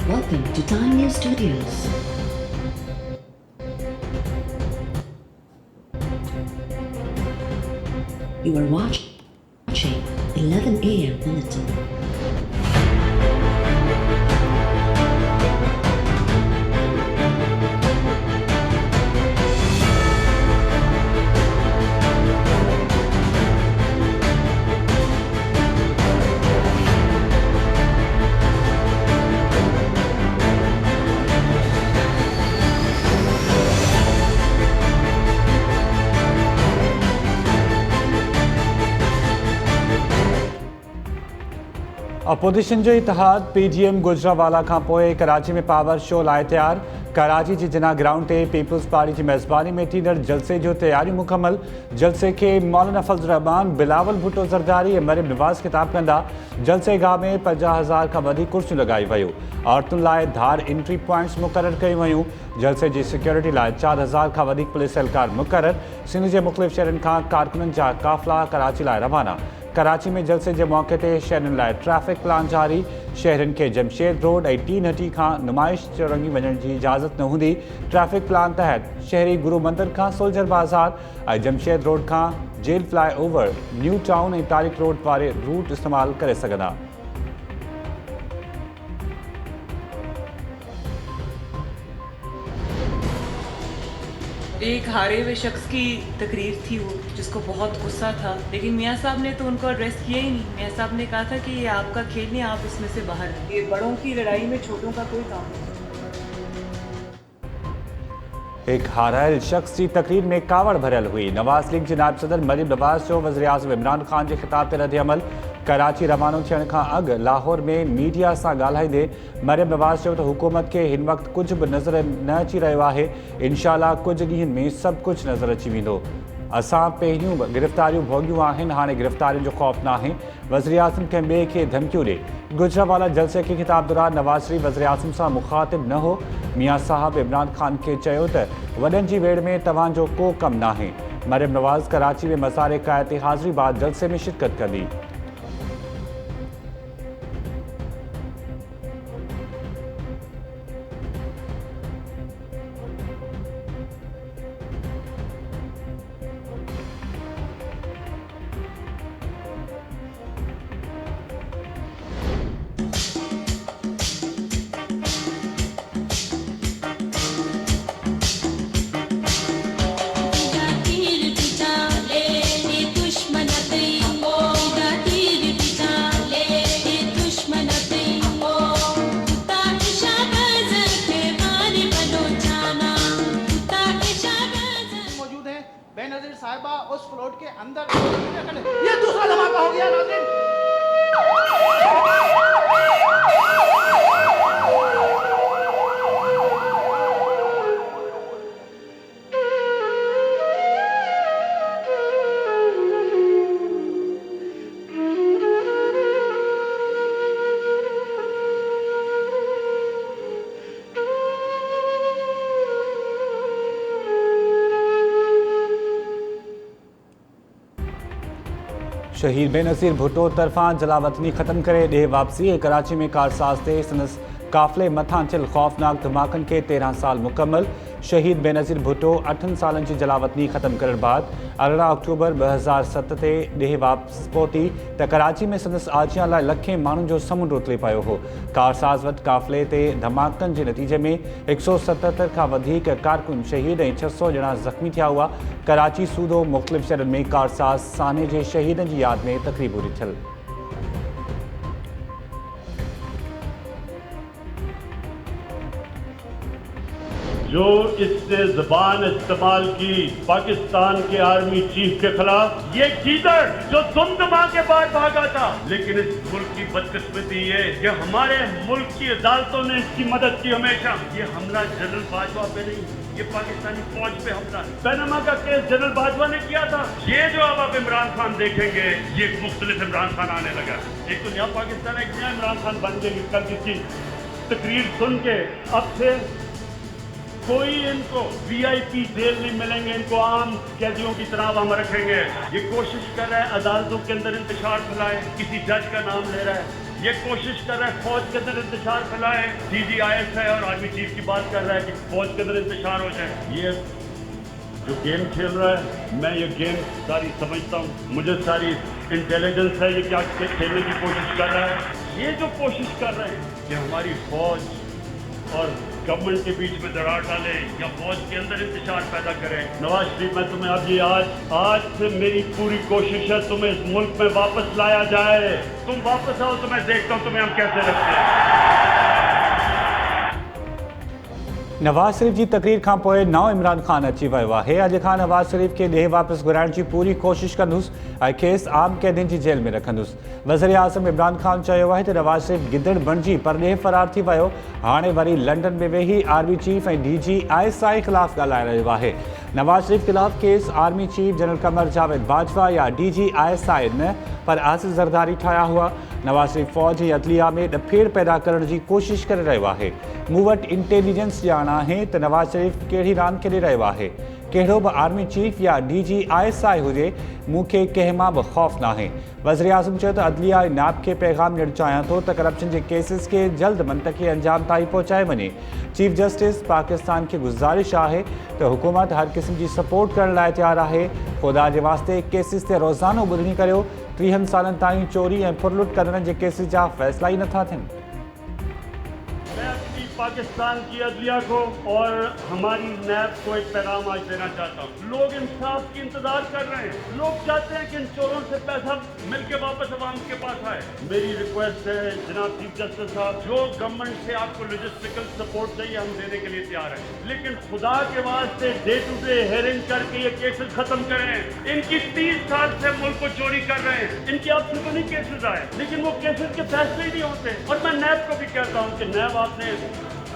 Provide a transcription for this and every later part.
Welcome to Time News Studios. You are watching 11 a.m. Bulletin. Opposition जो इतिहाद PDM Gujranwala खां पोइ कराची में power show लाइ तैयार। कराची जी जिना ग्राउंड ते पीपल्स पार्टी जी मेज़बानी में थींदड़ जलसे जो तैयारियूं मुकमल। जलसे के मौलाना फजल रहमान, बिलावल भुट्टो ज़रदारी ऐं मरियम नवाज़ ख़िताब कंदा। जलसे गाह में 50,000 खां वधीक कुर्सियूं लॻाई वयूं। औरतुनि लाइ धार एंट्री पॉइंट्स मुक़ररु कयूं वयूं। जलसे जी सिक्योरिटी लाइ 4,000 खां वधीक पुलिस एहलकार मुक़ररु। सिंध जे मुख़्तलिफ़ शहरनि खां कारकुननि जा काफ़िला कराची लाइ रवाना। कराची में जलसे के मौके ते शहरनि लाइ ट्रैफिक प्लान जारी। शहरनि के जमशेद रोड ऐं टी नटी खां नुमाइश चुरंगी वञण जी इजाज़त न हूंदी। ट्रैफिक प्लान तहत शहरी गुरु मंदिर खां सोल्जर बाज़ार ऐं जमशेद रोड खां jail flyover, new town ऐं तारिक रोड वारे रूट इस्तेमालु करे सघंदा। एक हारे हुए शख्स की तकरीर थी वो, जिसको बहुत गुस्सा था, लेकिन मियाँ साहब ने तो उनको एड्रेस किया ही नहीं। मियाँ साहब ने कहा था कि ये आपका खेल नहीं, आप इसमें से बाहर हैं। ये बड़ों की लड़ाई में छोटों का कोई काम नहीं। एक हारायल शख्स की तकरीर में कावड़ भरियल हुई। नवाज़ लीग के नायब सदर मरियम नवाज़ जो वज़ीर आज़म इमरान खान के खिताब ते रद्द अमल। कराची रवानो थियण खां अॻु लाहौर में मीडिया सां ॻाल्हाईंदे मरियम नवाज़ चयो त हुकूमत खे हिन वक़्तु कुझु बि नज़र न अची रहियो आहे। इंशाअल्लाह कुझु ॾींहंनि में सभु कुझु नज़र अची वेंदो। असां पहिरियों बि गिरफ़्तारियूं भोॻियूं आहिनि, हाणे गिरफ़्तारियुनि जो ख़ौफ़ न आहे। वज़ीर आज़म कंहिं ॿिए खे धमकियूं ॾे। गुजरावाला जलसे के खिताब दौरान नवाज़ शरीफ़ वज़ीर आज़म सां मुख़ातिब न हो। मियाँ साहब इमरान खान के चयो त वॾनि जी वेड़ में तव्हांजो को कमु नाहे। मरियम नवाज़ कराची में मज़ार कायद ते हाज़िरी बाद जलसे में शिरकत कंदी। साहिबा उस फ्लोट के अंदर ये दूसरा धमाका हो गया नाज़रीन। शहीद बेनज़ीर भुट्टो तरफां जलावतनी ख़त्म करे ॾे वापसी ऐं कराची में कारसाज़ ते संदसि काफ़िले मथां थियल ख़ौफ़नाक धमाकनि खे 13 साल मुकमल। शहीद बेनज़ीर भुट्टो 8 सालनि जी जलावतनी ख़त्म करण बाद 18 अक्टूबर 2007 ते ॾे वापसि पहुती त कराची में संदसि आजियां लाइ लखें माण्हुनि जो समुंड उतरे पियो हो। कारसाज़ वटि काफ़िले ते धमाकनि जे नतीजे में 177 खां वधीक कारकुन शहीद ऐं 600 ॼणा ज़ख़्मी थिया हुआ। कराची सूदो मुख़्तलिफ़ शहरनि में कारसाज़ साने जे शहीदनि जी यादि में तक़रीबूं थियल। जो इसने ज़बान इस्तेमाल की पाकिस्तान के आर्मी चीफ के खिलाफ, ये गीदड़ जो दुमदमा के बाद भागा था, लेकिन इस मुल्क की बदकिस्मती ये कि हमारे मुल्क की अदालतों ने इसकी मदद की हमेशा। ये हमला जनरल बाजवा पे नहीं, ये पाकिस्तानी फौज पे हमला है। पैनामा का केस जनरल बाजवा ने किया था। ये जो अब आप इमरान खान देखेंगे, ये मुख्तलिफ इमरान खान आने लगा। एक तो नया पाकिस्तान, एक नया इमरान खान बन गए। कल किसी तकरीर सुन के अब से कोई इनको वीआईपी जेल नहीं मिलेंगे, इनको आम कैदियों की तरह हम रखेंगे। ये कोशिश कर रहा है अदालतों के अंदर इंतशार फैलाए, किसी जज का नाम ले रहा है। ये कोशिश कर रहा है फौज के अंदर इंतशार फैलाए। DGISI और आर्मी चीफ की बात कर रहा है कि फौज के अंदर इंतशार हो जाए। ये जो गेम खेल रहा है, मैं ये गेम सारी समझता हूँ, मुझे सारी इंटेलिजेंस है ये क्या खेलने की कोशिश कर रहा है। ये जो कोशिश कर रहे हैं कि हमारी फौज और गवर्नमेंट के बीच में दरार डाले या फौज के अंदर इंतशार पैदा करें। नवाज शरीफ, मैं तुम्हें अब ये आज से मेरी पूरी कोशिश है तुम्हें इस मुल्क में वापस लाया जाए। तुम वापस आओ तो मैं देखता हूँ तुम्हें हम कैसे रखते हैं। नवाज शरीफ की तकरीर का पोइ नओं इमरान खान अची वियो आहे। अॼु खां नवाज शरीफ के ॾे वापस घुराइण की पूरी कोशिश कंदुसि ऐं खेसि आम कैदियुनि की जेल में रखंदुसि। वज़ीर आज़म इमरान खान चयो आहे त नवाज शरीफ गिदड़ बणिजी पर ॾे फरार थी वियो। हाणे वरी लंडन में वेही आर्मी चीफ ऐं DGISI ख़िलाफ़ ॻाल्हाए रहियो आहे। नवाज शरीफ ख़िलाफ़ case army chief general Qamar Javed Bajwa या DGISI न पर आसिफ ज़रदारी ठाहिया हुआ। नवाज शरीफ फौज ऐं अदलिया में ॾफेड़ पैदा करण की कोशिश करे रहियो आहे। मूं वटि इंटेलिजेंस ॼाण आहे त नवाज शरीफ कहिड़ी रांदि खेॾे रहियो आहे। कहिड़ो बि आर्मी चीफ या DGISI हुजे, मूंखे कंहिं मां बि ख़ौफ़ न आहे। वज़ीर आज़म चयो त अदलिया ऐं नाब खे पैगाम ॾियणु चाहियां थो त करप्शन के केसिस के जल्द मंतक़ी अंजाम ताईं पहुचाए वञे। चीफ जस्टिस पाकिस्तान की गुज़ारिश है तो हुकूमत हर किस्म की सपोर्ट करण लाइ तैयार है। खुदा के वास्ते केसिस ते रोज़ानो ॿुधणी करियो। 30 सालनि ताईं चोरी ऐं फुरलुट कंदड़नि जे केसिस जा फ़ैसला ही नथा थियनि। पाकिस्तान की अदलिया को और हमारी नैब को एक पैगाम आज देना चाहता हूँ। लोग इंसाफ की इंतजार कर रहे हैं। लोग चाहते हैं कि इन चोरों से पैसा मिलके वापस अवाम के पास आए। मेरी रिक्वेस्ट है जनाब चीफ जस्टिस साहब, जो गवर्नमेंट से आपको लॉजिस्टिकल सपोर्ट चाहिए हम देने के लिए तैयार हैं, लेकिन खुदा के वास्ते डे टू डे हेयरिंग करके ये केसेस खत्म करें। इनकी 30 साल से मुल्क को चोरी कर रहे हैं। इनकी आपसे तो नहीं केसेस आए, लेकिन वो केसेस के फैसले ही नहीं होते। और मैं नैब को भी कहता हूँ कि नैब आपने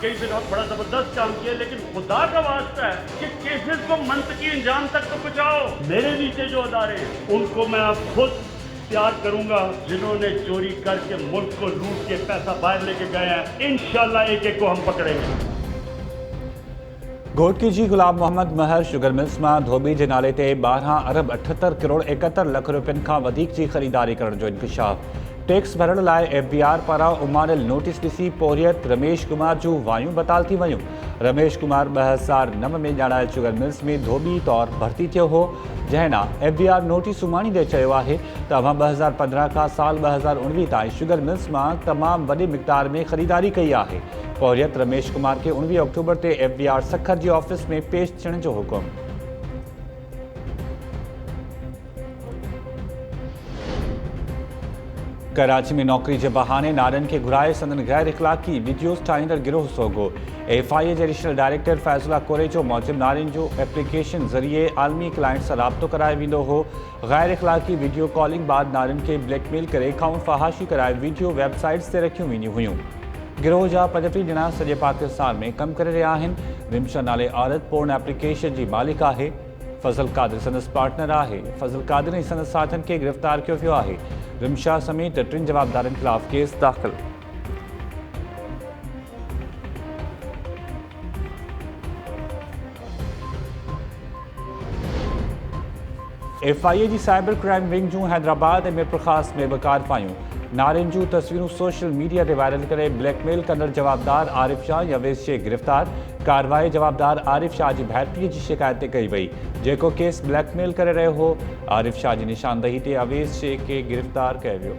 कई जगह बड़ा जबरदस्त काम किया, लेकिन खुदा का वास्ता है कि केसेस को मंतकी अंजाम तक तो पहुंचाओ। मेरे नीचे जो अदारे हैं उनको मैं अब खुद तैयार करूंगा, जिन्होंने चोरी करके मुल्क को लूट के पैसा बाहर लेके गए हैं। इंशाल्लाह एक एक को हम पकड़ेंगे। घोटकी जी गुलाम मोहम्मद महर शुगर मिल्स में धोबी के नाले ते 12 अरब 78 करोड़ 71 लख रुपयनि खां वधीक की खरीदारी करण जो इंकशाफ। टैक्स भरण लाइ FBI पारां उमारियल नोटिस ॾिसी पोरियत रमेश कुमार जूं वायूं बताल थी वयूं। रमेश कुमार 2009 में ॼाणायल शुगर मिल्स में धोबी तौर भर्ती थियो हो, जंहिं FBI नोटिस उमाणी ॾे चयो आहे त अवां 2015 खां साल 2019 ताईं शुगर मिल्स में तमाम वॾे मिक़दार में ख़रीदारी कई आहे। पोरियत रमेश कुमार के 19 अक्टूबर ते FBI सखर जी ऑफिस में पेश थियण जो हुकुम। कराची में नौकरी के बहाने नारन के घुराए संदन गैर इखलाक़ी वीडियोस ठाहींदड़ गिरोह सोगो। FIA के एडिशनल डायरेक्टर फैज़ुल्ला कोरेचो मौजिब नारिन जो एप्लीकेशन ज़रिए आलमी क्लाइंट से राब्तो कराए वेंदो हो। गैर इखलाक़ी वीडियो कॉलिंग बाद नारिन के ब्लैकमेल करे खाउन फहाशी कराए वीडियो वेबसाइट्स से रखियूं वेंदियूं हुयूं। गिरोह जा 35 ॼणा सॼे पाकिस्तान में कम करे रहिया आहिनि। रिमशा नाले औरत पोर्न एप्लीकेशन की मालिक है। फज़ल कादिर संदस पार्टनर है। फज़ल कादिर ऐं संदस साथन के गिरफ्तार किया वियो है। रिमशा समेत 3 जवाबदारनि खिलाफ केस दाख़िल। FIA की साइबर क्राइम विंग जूं हैदराबाद और मिरपुरखास में बकार पायूं। नारिन जूं तस्वीरूं सोशल मीडिया ते वायरल करे ब्लैकमेल कंदड़ जवाबदार आरिफ शाह या वेशे गिरफ्तार। कार्रवाई जवाबदार आरिफ शाह की भाइटिए की शिकायत ते कई वई, जेको केस ब्लैकमेल करे रहियो हो। आरिफ शाह की निशानदही ते अवेश शेख के गिरफ्तार किया वियो।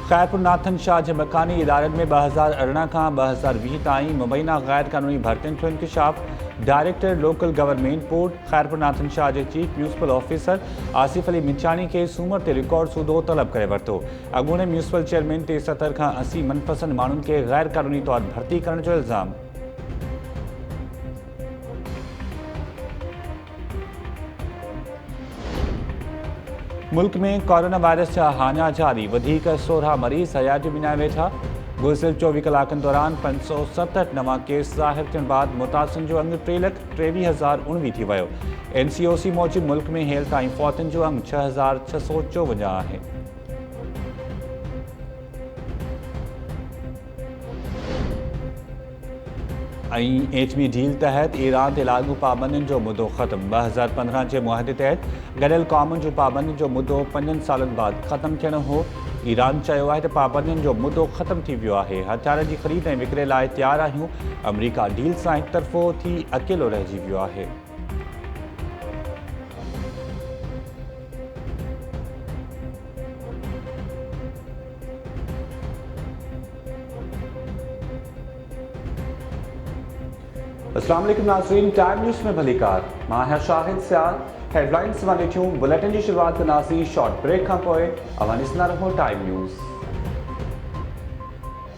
खैरपुर नाथन शाह के मकानी इदारनि में 2018 का 2020 ताईं मुबैना गैर कानूनी भर्तियुनि जो इंकशाफ। Director local government board Khairpur Nathan Shah के chief municipal officer Asif Ali Minchani के सूमर ते रिकॉर्ड सूदो तलब करे वरितो। अॻूणे म्यूनसिपल चेयरमैन ते 70 खां 80 मनपसंद माण्हुनि के गैर कानूनी तौर भर्ती करण जो इल्ज़ाम। मुल्क में कोरोना वायरस जा हाना जारी, 16 मरीज़ हयात बिना वेठा। गुज़िरियल 24 कलाकनि दौरान 567 नवां केस ज़ाहिर थियण बाद मुतासिन जो अंग 3,23,019 थी वियो। NCOC मूजिब मुल्क में हेल ताईं फौतनि जो अंग 6,654 आहे। एटमी डील तहत ईरान ते लागू पाबंदियुनि जो मुदो ख़त्म 2015 जे मुआहदे तहत गॾियल क़ौमुनि जूं पाबंदियुनि जो मुदो 5 सालनि बाद ख़त्म थियणो हो। ईरान चयो आहे त पाबंदियुनि जो मुदो ख़त्म थी वियो आहे। हथियार जी ख़रीद ऐं विकिरे लाइ तयारु आहियूं। अमरीका डील सां हिकु तरफ़ो थी अकेलो रहिजी वियो आहे। अस्सलाम वालेकुम नाज़रीन, टाइम न्यूज़ में भली कार मां आहियां शाहिद सियाल। हेडलाइंस वां ॾिठियूं बुलेटिन जी शुरूआत कंदासीं शॉर्ट ब्रेक खां पोइ। अवां ॾिसंदा रहो टाइम न्यूज़।